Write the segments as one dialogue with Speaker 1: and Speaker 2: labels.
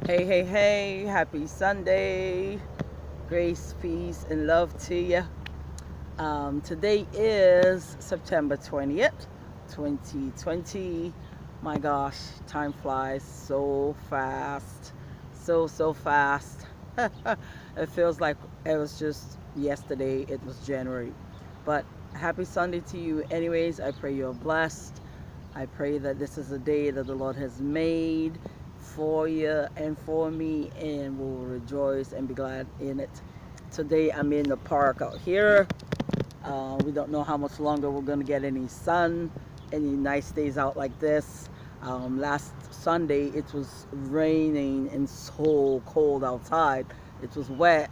Speaker 1: Hey, hey, hey, happy Sunday. Grace, peace, and love to you. Today is September 20th, 2020. My gosh, time flies so fast. So fast. It feels like it was just yesterday, it was January. But happy Sunday to you, anyways. I pray you're blessed. I pray that this is a day that the Lord has made for you and for me, and we'll rejoice and be glad in it. Today I'm in the park out here. We don't know how much longer we're going to get any sun, any nice days out like this. Last Sunday it was raining and so cold outside. It was wet,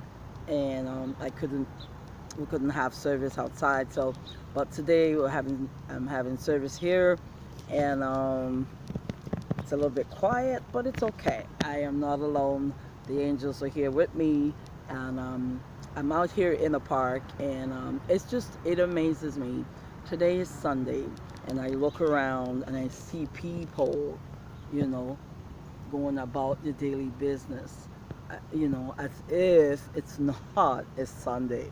Speaker 1: and we couldn't have service outside. So, but today I'm having service here, and it's a little bit quiet, but it's okay. I am not alone. The angels are here with me, and I'm out here in the park, and it amazes me. Today is Sunday, and I look around and I see people, you know, going about your daily business, as if it's not a Sunday.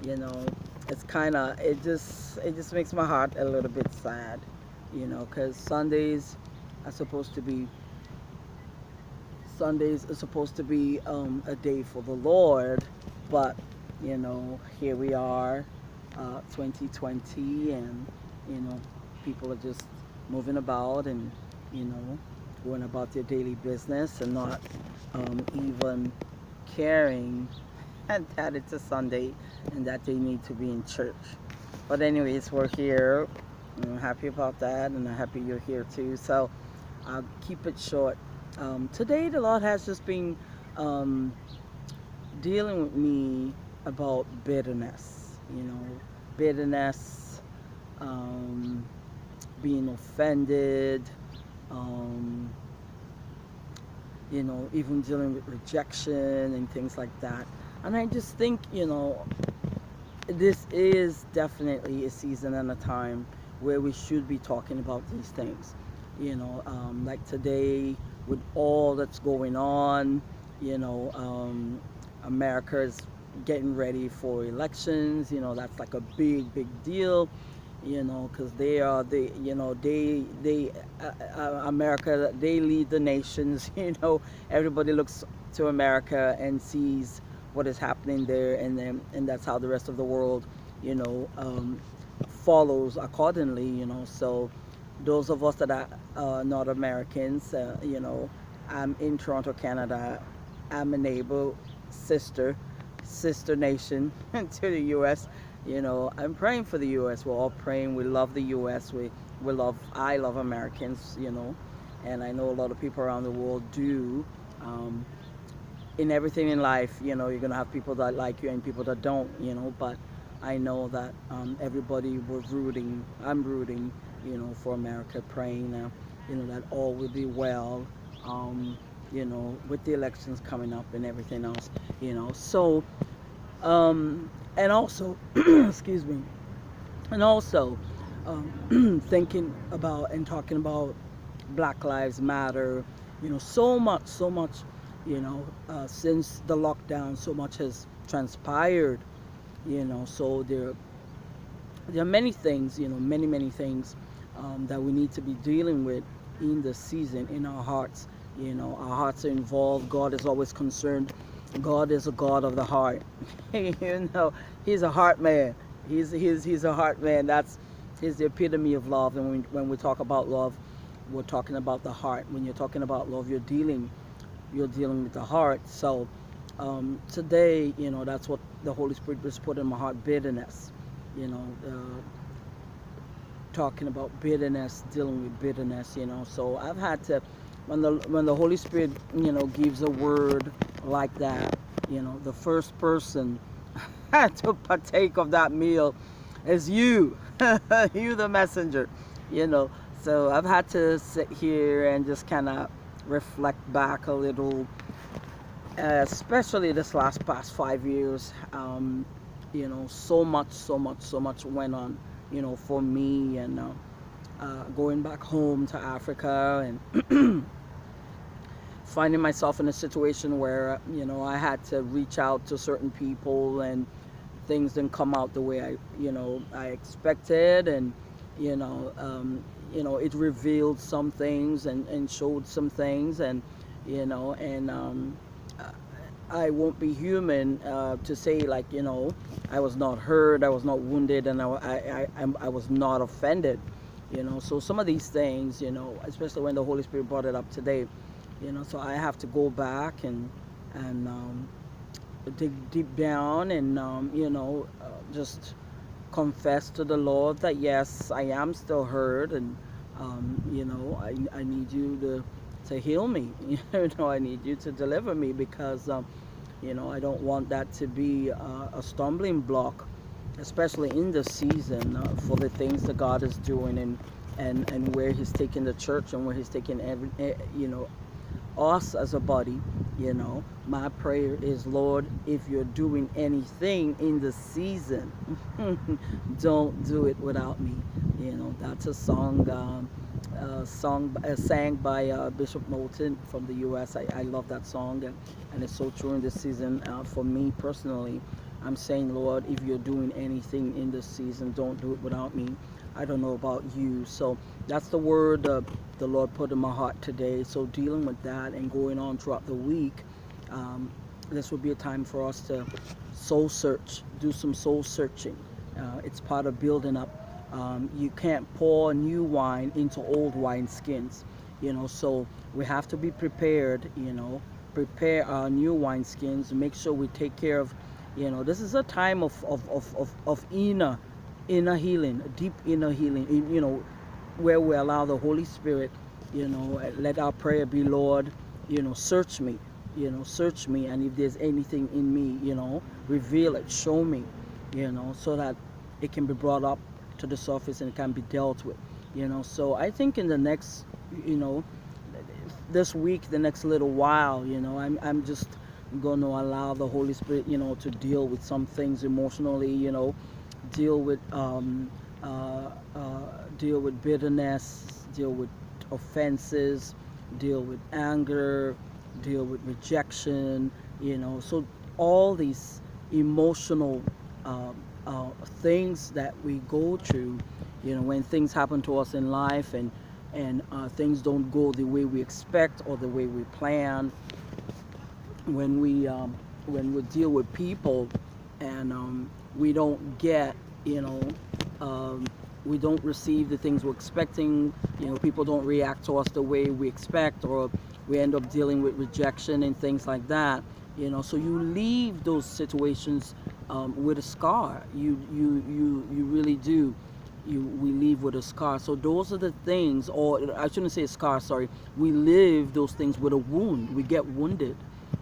Speaker 1: You know, it's kind of it just makes my heart a little bit sad, because are supposed to be Sundays are supposed to be a day for the Lord, but here we are, 2020, and you know, people are just moving about and you know, going about their daily business and not even caring that it's a Sunday and that they need to be in church. But anyways, we're here. I'm happy about that, and I'm happy you're here too. So I'll keep it short. Today, the Lord has just been um, dealing with me about bitterness. Bitterness, um, being offended, um, even dealing with rejection and things like that. And I just think, this is definitely a season and a time where we should be talking about these things. Like today, with all that's going on, you know, um, America's getting ready for elections. That's like a big deal. Because they are they America, they lead the nations. Everybody looks to America and sees what is happening there, and that's how the rest of the world, you know, um, follows accordingly. So those of us that are not Americans, I'm in Toronto, Canada. I'm a neighbor, sister, sister nation to the U.S. I'm praying for the U.S. We're all praying. We love the U.S. I love Americans. And I know a lot of people around the world do. Um, in everything in life, you're gonna have people that like you and people that don't. But I know that everybody we're rooting. I'm rooting, for America, praying, that all will be well. With the elections coming up and everything else. So and also, excuse me, and also thinking about and talking about Black Lives Matter. So much, since the lockdown, so much has transpired. So there are many things, many things that we need to be dealing with in the season in our hearts. Our hearts are involved. God is always concerned. God is a God of the heart. He's a heart man. He's a heart man. He's the epitome of love. And when we talk about love, we're talking about the heart. When you're talking about love, you're dealing with the heart. So today, that's what the Holy Spirit just put in my heart: bitterness. Talking about bitterness, dealing with bitterness. So I've had to, when the Holy Spirit, gives a word like that, the first person to partake of that meal is you, you the messenger. You know, so I've had to sit here and just kind of reflect back a little, especially this past 5 years. So much went on, for me, and going back home to Africa, and finding myself in a situation where, I had to reach out to certain people, and things didn't come out the way I expected. And you know it revealed some things, and showed some things. And I won't be human to say, like, I was not hurt, I was not wounded, and I was not offended. So some of these things, especially when the Holy Spirit brought it up today, so I have to go back and dig deep down, and just confess to the Lord that yes, I am still hurt. And I need you to heal me. I need you to deliver me, because I don't want that to be a stumbling block, especially in this season, for the things that God is doing, and where He's taking the church, and where He's taking us as a body. My prayer is, Lord, if you're doing anything in the season, don't do it without me. That's a song sang by Bishop Moulton from the U.S. I love that song, and it's so true in this season. For me personally, I'm saying, Lord, if you're doing anything in this season, don't do it without me. I don't know about you. So that's the word the Lord put in my heart today. So dealing with that and going on throughout the week, this would be a time for us to soul search, do some soul searching. It's part of building up. You can't pour new wine into old wine skins, so we have to be prepared, prepare our new wine skins, make sure we take care of, this is a time of inner healing, deep inner healing, where we allow the Holy Spirit, let our prayer be, Lord, search me, search me, and if there's anything in me, reveal it, show me, so that it can be brought up to the surface and it can be dealt with. So I think in the next, this week, the next little while, I'm just going to allow the Holy Spirit, to deal with some things emotionally, deal with deal with bitterness, deal with offenses, deal with anger, deal with rejection, so all these emotional things that we go through, when things happen to us in life, and things don't go the way we expect or the way we plan, when we deal with people, and we don't get, we don't receive the things we're expecting, people don't react to us the way we expect, or we end up dealing with rejection and things like that, so you leave those situations with a scar. You really do. We leave with a scar. So those are the things, or I shouldn't say a scar, sorry. We live those things with a wound. We get wounded.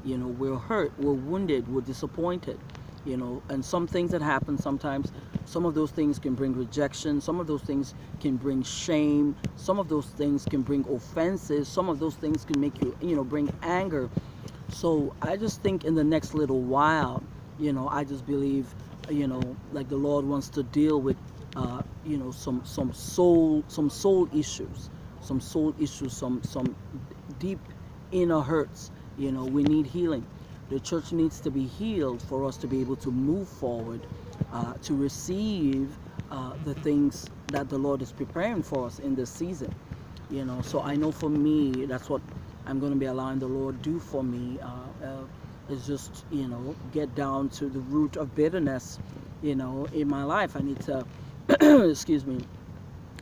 Speaker 1: We're hurt, we're wounded, we're disappointed. And some things that happen sometimes, some of those things can bring rejection, some of those things can bring shame, some of those things can bring offenses, some of those things can make you, bring anger. So I just think in the next little while, I just believe, like the Lord wants to deal with, some soul issues, some deep inner hurts. We need healing. The church needs to be healed for us to be able to move forward, to receive the things that the Lord is preparing for us in this season. So I know for me, that's what I'm going to be allowing the Lord do for me, is just, get down to the root of bitterness, in my life. I need to, excuse me,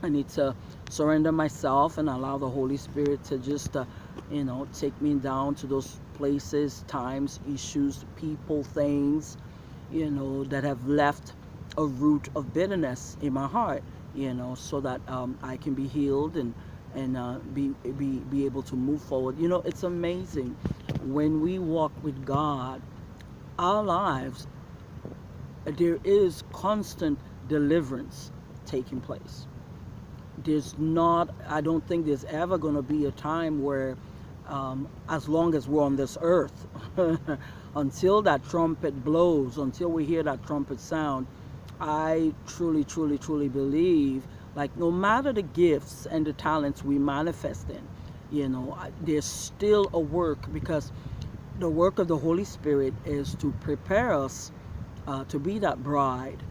Speaker 1: I need to surrender myself and allow the Holy Spirit to just, take me down to those places, times, issues, people, things, that have left a root of bitterness in my heart, so that I can be healed and be able to move forward. It's amazing when we walk with God, our lives, there is constant deliverance taking place. I don't think there's ever going to be a time where, as long as we're on this earth, until that trumpet blows, until we hear that trumpet sound, I truly, truly, truly believe, like, no matter the gifts and the talents we manifest in, There's still a work, because the work of the Holy Spirit is to prepare us to be that bride,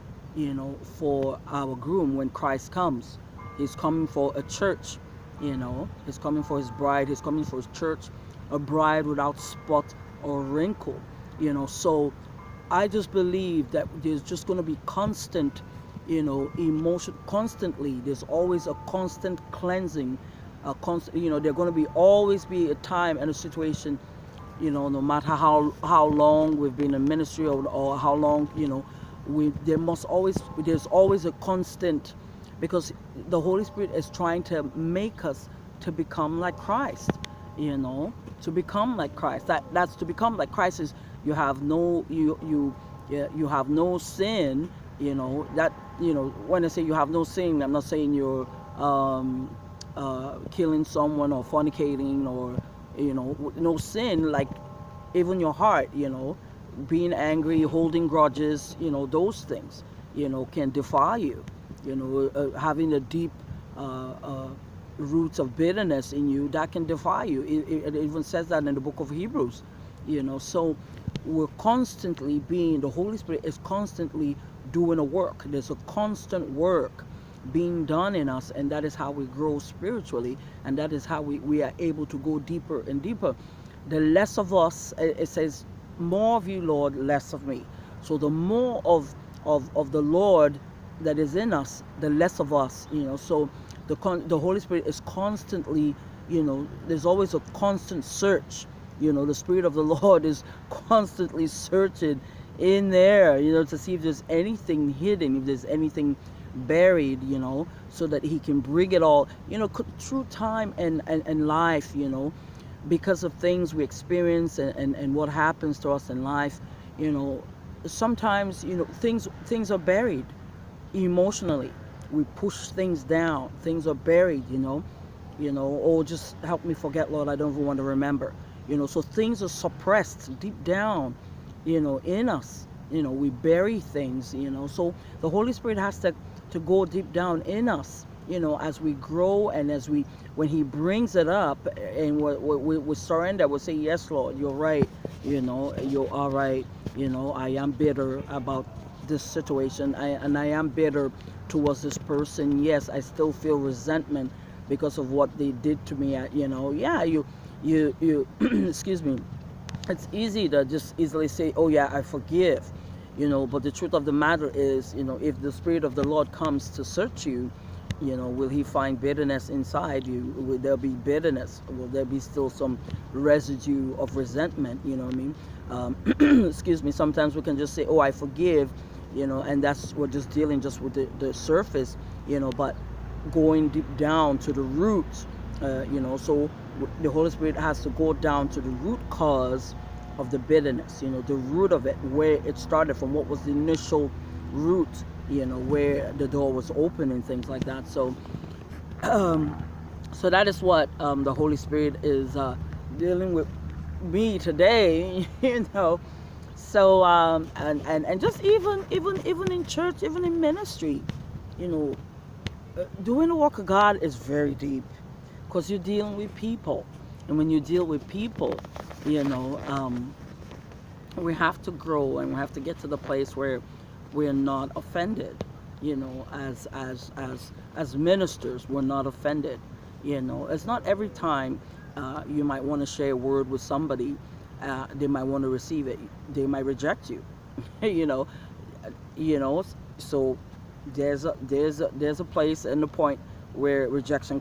Speaker 1: for our groom when Christ comes. He's coming for a church, He's coming for his bride, he's coming for his church, a bride without spot or wrinkle, So I just believe that there's just going to be constant, emotion, constantly. There's always a constant cleansing, a constant, there's going to be always be a time and a situation, no matter how long we've been in ministry, or how long, there's always a constant, because the Holy Spirit is trying to make us to become like Christ, to become like Christ. That's to become like Christ is you have no yeah, you have no sin, that, when I say you have no sin, I'm not saying you're killing someone or fornicating, or no sin, like even your heart, being angry, holding grudges, those things, can defile you, having a deep roots of bitterness in you, that can defile you. It even says that in the book of Hebrews, so we're constantly the Holy Spirit is constantly doing a work. There's a constant work being done in us, and that is how we grow spiritually, and that is how we are able to go deeper and deeper. The less of us, it says, more of you, Lord, less of me. So the more of the Lord that is in us, the less of us, so the Holy Spirit is constantly, there's always a constant search. The Spirit of the Lord is constantly searching in there, to see if there's anything hidden, if there's anything buried, so that he can bring it all, through time and life, because of things we experience, and what happens to us in life, sometimes, things are buried emotionally. We push things down, things are buried, oh, just help me forget, Lord, I don't even want to remember, so things are suppressed deep down, in us, we bury things, so the Holy Spirit has to go deep down in us, as we grow, and when he brings it up, and we surrender, we'll say, yes, Lord, you're right, you're all right, I am bitter about this situation, and I am bitter towards this person. Yes, I still feel resentment because of what they did to me. Yeah, you excuse me. It's easy to just easily say, oh yeah, I forgive, but the truth of the matter is, if the Spirit of the Lord comes to search you, will he find bitterness inside you? Will there be bitterness? Will there be still some residue of resentment? You know what I mean? Excuse me. Sometimes we can just say, oh, I forgive, and we're just dealing just with the surface, but going deep down to the roots, so the Holy Spirit has to go down to the root cause of the bitterness, the root of it, where it started from, what was the initial root, where the door was open and things like that. So, so that is what the Holy Spirit is dealing with me today, So, and just even in church, even in ministry, doing the work of God is very deep, because you're dealing with people, and when you deal with people, we have to grow, and we have to get to the place where we're not offended, as ministers, we're not offended. It's not every time you might want to share a word with somebody, they might want to receive it, they might reject you. you know so there's a place and a point where rejection